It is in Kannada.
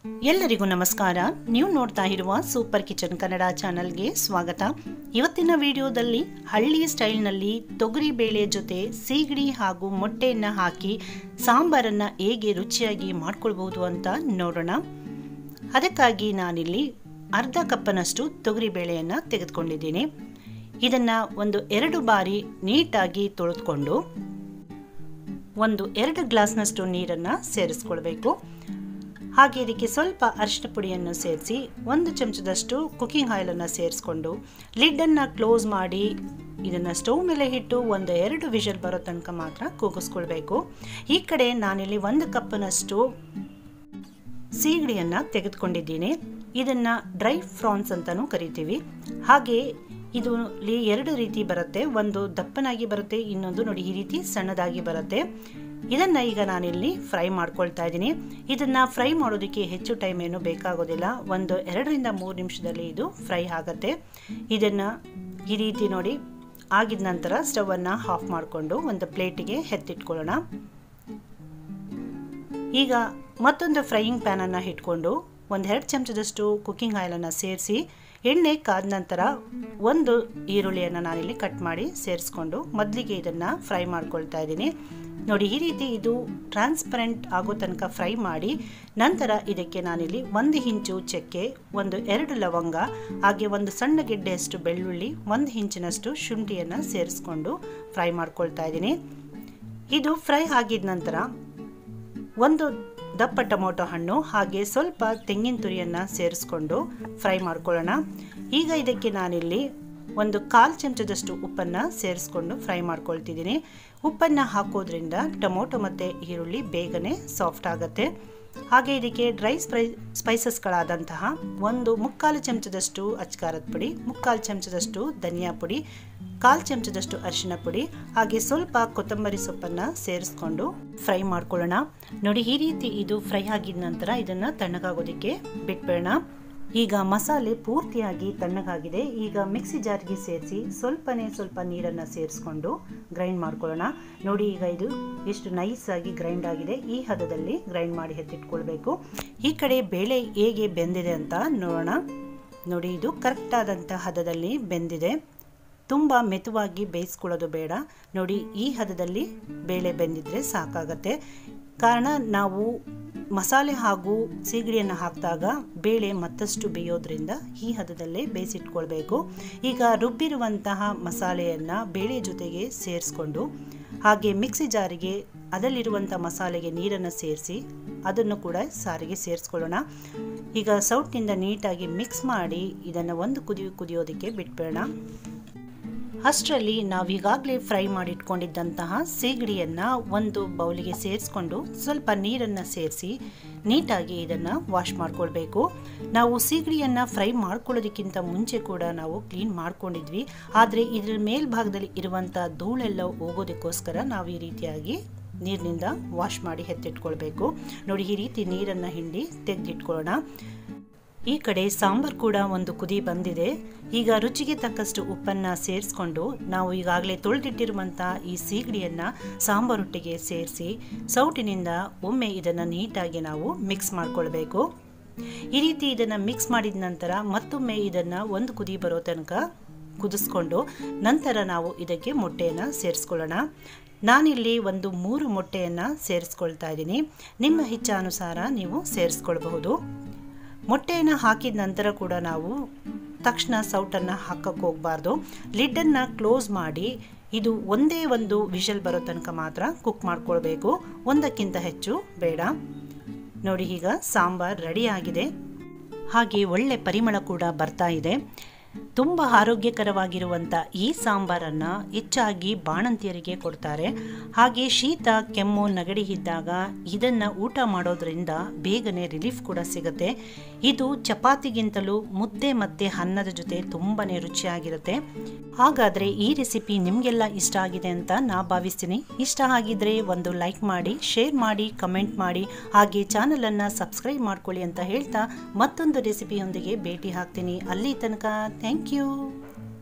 ಎಲ್ಲರಿಗೂ ನಮಸ್ಕಾರ. ನೀವು ನೋಡ್ತಾ ಇರುವ ಸೂಪರ್ ಕಿಚನ್ ಕನ್ನಡ ಚಾನೆಲ್ಗೆ ಸ್ವಾಗತ. ಇವತ್ತಿನ ವಿಡಿಯೋದಲ್ಲಿ ಹಳ್ಳಿ ಸ್ಟೈಲ್ನಲ್ಲಿ ತೊಗರಿ ಬೇಳೆ ಜೊತೆ ಸೀಗಡಿ ಹಾಗೂ ಮೊಟ್ಟೆಯನ್ನು ಹಾಕಿ ಸಾಂಬಾರನ್ನು ಹೇಗೆ ರುಚಿಯಾಗಿ ಮಾಡ್ಕೊಳ್ಬಹುದು ಅಂತ ನೋಡೋಣ. ಅದಕ್ಕಾಗಿ ನಾನಿಲ್ಲಿ ಅರ್ಧ ಕಪ್ಪನಷ್ಟು ತೊಗರಿ ಬೇಳೆಯನ್ನು ತೆಗೆದುಕೊಂಡಿದ್ದೀನಿ. ಇದನ್ನು ಒಂದು 2 ಬಾರಿ ನೀಟಾಗಿ ತೊಳೆದುಕೊಂಡು 2 ಗ್ಲಾಸ್ನಷ್ಟು ನೀರನ್ನು ಸೇರಿಸ್ಕೊಳ್ಬೇಕು. ಹಾಗೆ ಇದಕ್ಕೆ ಸ್ವಲ್ಪ ಅರಿಶಿನ ಪುಡಿಯನ್ನು ಸೇರಿಸಿ 1 ಚಮಚದಷ್ಟು ಕುಕ್ಕಿಂಗ್ ಆಯಿಲನ್ನು ಸೇರಿಸ್ಕೊಂಡು ಲಿಡ್ಡನ್ನು ಕ್ಲೋಸ್ ಮಾಡಿ ಇದನ್ನು ಸ್ಟವ್ ಮೇಲೆ ಇಟ್ಟು 1-2 ವಿಷಲ್ ಬರೋ ತನಕ ಮಾತ್ರ ಕೂಗಿಸ್ಕೊಳ್ಬೇಕು. ಈ ಕಡೆ ನಾನಿಲ್ಲಿ 1 ಕಪ್ನಷ್ಟು ಸೀಗಡಿಯನ್ನು ತೆಗೆದುಕೊಂಡಿದ್ದೀನಿ. ಇದನ್ನು ಡ್ರೈ ಫ್ರಾನ್ಸ್ ಅಂತಲೂ ಕರಿತೀವಿ. ಹಾಗೆ ಇದು 2 ರೀತಿ ಬರುತ್ತೆ. ಒಂದು ದಪ್ಪನಾಗಿ ಬರುತ್ತೆ, ಇನ್ನೊಂದು ನೋಡಿ ಈ ರೀತಿ ಸಣ್ಣದಾಗಿ ಬರುತ್ತೆ. ಇದನ್ನು ಈಗ ನಾನಿಲ್ಲಿ ಫ್ರೈ ಮಾಡ್ಕೊಳ್ತಾ ಇದ್ದೀನಿ. ಇದನ್ನು ಫ್ರೈ ಮಾಡೋದಕ್ಕೆ ಹೆಚ್ಚು ಟೈಮ್ ಏನು ಬೇಕಾಗೋದಿಲ್ಲ. 2-3 ನಿಮಿಷದಲ್ಲಿ ಇದು ಫ್ರೈ ಆಗುತ್ತೆ. ಇದನ್ನು ಈ ರೀತಿ ನೋಡಿ ಆಗಿದ ನಂತರ ಸ್ಟವನ್ನು ಆಫ್ ಮಾಡಿಕೊಂಡು ಒಂದು ಪ್ಲೇಟಿಗೆ ಎತ್ತಿಟ್ಕೊಳ್ಳೋಣ. ಈಗ ಮತ್ತೊಂದು ಫ್ರೈಯಿಂಗ್ ಪ್ಯಾನನ್ನು ಇಟ್ಕೊಂಡು 1-2 ಚಮಚದಷ್ಟು ಕುಕ್ಕಿಂಗ್ ಆಯಿಲನ್ನು ಸೇರಿಸಿ ಎಣ್ಣೆ ಕಾದ ನಂತರ 1 ಈರುಳ್ಳಿಯನ್ನು ನಾನಿಲ್ಲಿ ಕಟ್ ಮಾಡಿ ಸೇರಿಸ್ಕೊಂಡು ಮೊದಲಿಗೆ ಇದನ್ನು ಫ್ರೈ ಮಾಡ್ಕೊಳ್ತಾ ಇದ್ದೀನಿ. ನೋಡಿ ಈ ರೀತಿ ಇದು ಟ್ರಾನ್ಸ್ಪರೆಂಟ್ ಆಗೋ ತನಕ ಫ್ರೈ ಮಾಡಿ ನಂತರ ಇದಕ್ಕೆ ನಾನಿಲ್ಲಿ 1 ಇಂಚು ಚಕ್ಕೆ, 1-2 ಲವಂಗ, ಹಾಗೆ 1 ಸಣ್ಣ ಗೆಡ್ಡೆಯಷ್ಟು ಬೆಳ್ಳುಳ್ಳಿ, 1 ಇಂಚಿನಷ್ಟು ಶುಂಠಿಯನ್ನು ಸೇರಿಸ್ಕೊಂಡು ಫ್ರೈ ಮಾಡ್ಕೊಳ್ತಾ ಇದ್ದೀನಿ. ಇದು ಫ್ರೈ ಆಗಿದ ನಂತರ 1 ದಪ್ಪ ಟೊಮೊಟೊ ಹಣ್ಣು ಹಾಗೆ ಸ್ವಲ್ಪ ತೆಂಗಿನ ತುರಿಯನ್ನು ಸೇರಿಸ್ಕೊಂಡು ಫ್ರೈ ಮಾಡ್ಕೊಳ್ಳೋಣ. ಈಗ ಇದಕ್ಕೆ ನಾನಿಲ್ಲಿ 1/4 ಚಮಚದಷ್ಟು ಉಪ್ಪನ್ನು ಸೇರಿಸ್ಕೊಂಡು ಫ್ರೈ ಮಾಡ್ಕೊಳ್ತಿದ್ದೀನಿ. ಉಪ್ಪನ್ನು ಹಾಕೋದ್ರಿಂದ ಟೊಮೊಟೊ ಮತ್ತು ಈರುಳ್ಳಿ ಬೇಗನೆ ಸಾಫ್ಟ್ ಆಗುತ್ತೆ. ಹಾಗೆ ಇದಕ್ಕೆ ಡ್ರೈ ಸ್ಪೈಸಸ್ಗಳಾದಂತಹ 1/4 ಚಮಚದಷ್ಟು ಅಚ್ಕಾರದ ಪುಡಿ, 1/4 ಚಮಚದಷ್ಟು ಧನಿಯಾ ಪುಡಿ, 1/4 ಚಮಚದಷ್ಟು ಅರಿಶಿನ ಪುಡಿ, ಹಾಗೆ ಸ್ವಲ್ಪ ಕೊತ್ತಂಬರಿ ಸೊಪ್ಪನ್ನು ಸೇರಿಸ್ಕೊಂಡು ಫ್ರೈ ಮಾಡ್ಕೊಳ್ಳೋಣ. ನೋಡಿ ಈ ರೀತಿ ಇದು ಫ್ರೈ ಆಗಿದ ನಂತರ ಇದನ್ನು ತಣ್ಣಗಾಗೋದಕ್ಕೆ ಬಿಟ್ಬೇಡ. ಈಗ ಮಸಾಲೆ ಪೂರ್ತಿಯಾಗಿ ತಣ್ಣಗಾಗಿದೆ. ಈಗ ಮಿಕ್ಸಿ ಜಾರ್ಗೆ ಸೇರಿಸಿ ಸ್ವಲ್ಪ ನೀರನ್ನು ಸೇರಿಸ್ಕೊಂಡು ಗ್ರೈಂಡ್ ಮಾಡ್ಕೊಳ್ಳೋಣ. ನೋಡಿ ಈಗ ಇದು ಎಷ್ಟು ನೈಸಾಗಿ ಗ್ರೈಂಡ್ ಆಗಿದೆ. ಈ ಹದದಲ್ಲಿ ಗ್ರೈಂಡ್ ಮಾಡಿ ಎತ್ತಿಟ್ಕೊಳ್ಬೇಕು. ಈ ಕಡೆ ಬೇಳೆ ಹೇಗೆ ಬೆಂದಿದೆ ಅಂತ ನೋಡೋಣ. ನೋಡಿ ಇದು ಕರೆಕ್ಟ್ ಆದಂಥ ಹದದಲ್ಲಿ ಬೆಂದಿದೆ. ತುಂಬ ಮೆತುವಾಗಿ ಬೇಯಿಸ್ಕೊಳ್ಳೋದು ಬೇಡ. ನೋಡಿ ಈ ಹದದಲ್ಲಿ ಬೇಳೆ ಬೆಂದಿದ್ರೆ ಸಾಕಾಗತ್ತೆ. ಕಾರಣ ನಾವು ಮಸಾಲೆ ಹಾಗೂ ಸೀಗಡಿಯನ್ನು ಹಾಕಿದಾಗ ಬೇಳೆ ಮತ್ತಷ್ಟು ಬೇಯೋದ್ರಿಂದ ಈ ಹದದಲ್ಲೇ ಬೇಯಿಸಿಟ್ಕೊಳ್ಬೇಕು. ಈಗ ರುಬ್ಬಿರುವಂತಹ ಮಸಾಲೆಯನ್ನು ಬೇಳೆ ಜೊತೆಗೆ ಸೇರಿಸ್ಕೊಂಡು ಹಾಗೆ ಮಿಕ್ಸಿ ಜಾರಿಗೆ ಅದರಲ್ಲಿರುವಂಥ ಮಸಾಲೆಗೆ ನೀರನ್ನು ಸೇರಿಸಿ ಅದನ್ನು ಕೂಡ ಸಾರಿಗೆ ಸೇರಿಸ್ಕೊಳ್ಳೋಣ. ಈಗ ಸೌಟ್ನಿಂದ ನೀಟಾಗಿ ಮಿಕ್ಸ್ ಮಾಡಿ ಇದನ್ನು ಒಂದು ಕುದಿಯೋದಕ್ಕೆ ಬಿಟ್ಬೇಡ. ಅಷ್ಟರಲ್ಲಿ ನಾವೀಗಾಗಲೇ ಫ್ರೈ ಮಾಡಿಟ್ಕೊಂಡಿದ್ದಂತಹ ಸೀಗಡಿಯನ್ನು ಒಂದು ಬೌಲಿಗೆ ಸೇರಿಸ್ಕೊಂಡು ಸ್ವಲ್ಪ ನೀರನ್ನು ಸೇರಿಸಿ ನೀಟಾಗಿ ಇದನ್ನು ವಾಶ್ ಮಾಡ್ಕೊಳ್ಬೇಕು. ನಾವು ಸೀಗಡಿಯನ್ನು ಫ್ರೈ ಮಾಡ್ಕೊಳ್ಳೋದಕ್ಕಿಂತ ಮುಂಚೆ ಕೂಡ ನಾವು ಕ್ಲೀನ್ ಮಾಡ್ಕೊಂಡಿದ್ವಿ. ಆದರೆ ಇದರ ಮೇಲ್ಭಾಗದಲ್ಲಿ ಇರುವಂಥ ಧೂಳೆಲ್ಲ ಹೋಗೋದಕ್ಕೋಸ್ಕರ ನಾವು ಈ ರೀತಿಯಾಗಿ ನೀರಿನಿಂದ ವಾಶ್ ಮಾಡಿ ಎತ್ತಿಟ್ಕೊಳ್ಬೇಕು. ನೋಡಿ ಈ ರೀತಿ ನೀರನ್ನು ಹಿಂಡಿ ತೆಗೆದಿಟ್ಕೊಳ್ಳೋಣ. ಈ ಕಡೆ ಸಾಂಬಾರು ಕೂಡ ಒಂದು ಕುದಿ ಬಂದಿದೆ. ಈಗ ರುಚಿಗೆ ತಕ್ಕಷ್ಟು ಉಪ್ಪನ್ನು ಸೇರಿಸ್ಕೊಂಡು ನಾವು ಈಗಾಗಲೇ ತೊಳೆದಿಟ್ಟಿರುವಂಥ ಈ ಸೀಗಡಿಯನ್ನು ಸಾಂಬಾರೊಟ್ಟಿಗೆ ಸೇರಿಸಿ ಸೌಟಿನಿಂದ ಒಮ್ಮೆ ಇದನ್ನು ನೀಟಾಗಿ ನಾವು ಮಿಕ್ಸ್ ಮಾಡ್ಕೊಳ್ಬೇಕು. ಈ ರೀತಿ ಇದನ್ನು ಮಿಕ್ಸ್ ಮಾಡಿದ ನಂತರ ಮತ್ತೊಮ್ಮೆ ಇದನ್ನು ಒಂದು ಕುದಿ ಬರೋ ತನಕ ಕುದಿಸ್ಕೊಂಡು ನಂತರ ನಾವು ಇದಕ್ಕೆ ಮೊಟ್ಟೆಯನ್ನು ಸೇರಿಸ್ಕೊಳ್ಳೋಣ. ನಾನಿಲ್ಲಿ 3 ಮೊಟ್ಟೆಯನ್ನು ಸೇರಿಸ್ಕೊಳ್ತಾ ಇದ್ದೀನಿ. ನಿಮ್ಮ ಇಚ್ಛಾನುಸಾರ ನೀವು ಸೇರಿಸ್ಕೊಳ್ಬಹುದು. ಮೊಟ್ಟೆಯನ್ನು ಹಾಕಿದ ನಂತರ ಕೂಡ ನಾವು ತಕ್ಷಣ ಸೌಟನ್ನು ಹಾಕಕ್ಕೆ ಹೋಗಬಾರ್ದು. ಲಿಡ್ಡನ್ನು ಕ್ಲೋಸ್ ಮಾಡಿ ಇದು ಒಂದು ವಿಷಲ್ ಬರೋ ತನಕ ಮಾತ್ರ ಕುಕ್ ಮಾಡ್ಕೊಳ್ಬೇಕು. 1ಕ್ಕಿಂತ ಹೆಚ್ಚು ಬೇಡ. ನೋಡಿ ಈಗ ಸಾಂಬಾರ್ ರೆಡಿಯಾಗಿದೆ. ಹಾಗೆ ಒಳ್ಳೆ ಪರಿಮಳ ಕೂಡ ಬರ್ತಾ ಇದೆ. ತುಂಬ ಆರೋಗ್ಯಕರವಾಗಿರುವಂಥ ಈ ಸಾಂಬಾರನ್ನು ಹೆಚ್ಚಾಗಿ ಬಾಣಂತಿಯರಿಗೆ ಕೊಡ್ತಾರೆ. ಹಾಗೆ ಶೀತ, ಕೆಮ್ಮು, ನೆಗಡಿ ಇದ್ದಾಗ ಇದನ್ನು ಊಟ ಮಾಡೋದ್ರಿಂದ ಬೇಗನೆ ರಿಲೀಫ್ ಕೂಡ ಸಿಗುತ್ತೆ. ಇದು ಚಪಾತಿಗಿಂತಲೂ ಮುದ್ದೆ ಮತ್ತು ಅನ್ನದ ಜೊತೆ ತುಂಬಾ ರುಚಿಯಾಗಿರುತ್ತೆ. ಹಾಗಾದರೆ ಈ ರೆಸಿಪಿ ನಿಮಗೆಲ್ಲ ಇಷ್ಟ ಆಗಿದೆ ಅಂತ ನಾ ಭಾವಿಸ್ತೀನಿ. ಇಷ್ಟ ಆಗಿದ್ರೆ ಒಂದು ಲೈಕ್ ಮಾಡಿ, ಶೇರ್ ಮಾಡಿ, ಕಮೆಂಟ್ ಮಾಡಿ, ಹಾಗೆ ಚಾನಲನ್ನು ಸಬ್ಸ್ಕ್ರೈಬ್ ಮಾಡ್ಕೊಳ್ಳಿ ಅಂತ ಹೇಳ್ತಾ ಮತ್ತೊಂದು ರೆಸಿಪಿಯೊಂದಿಗೆ ಭೇಟಿ ಆಗ್ತೀನಿ. ಅಲ್ಲಿ ತನಕ ಥ್ಯಾಂಕ್ ಯು.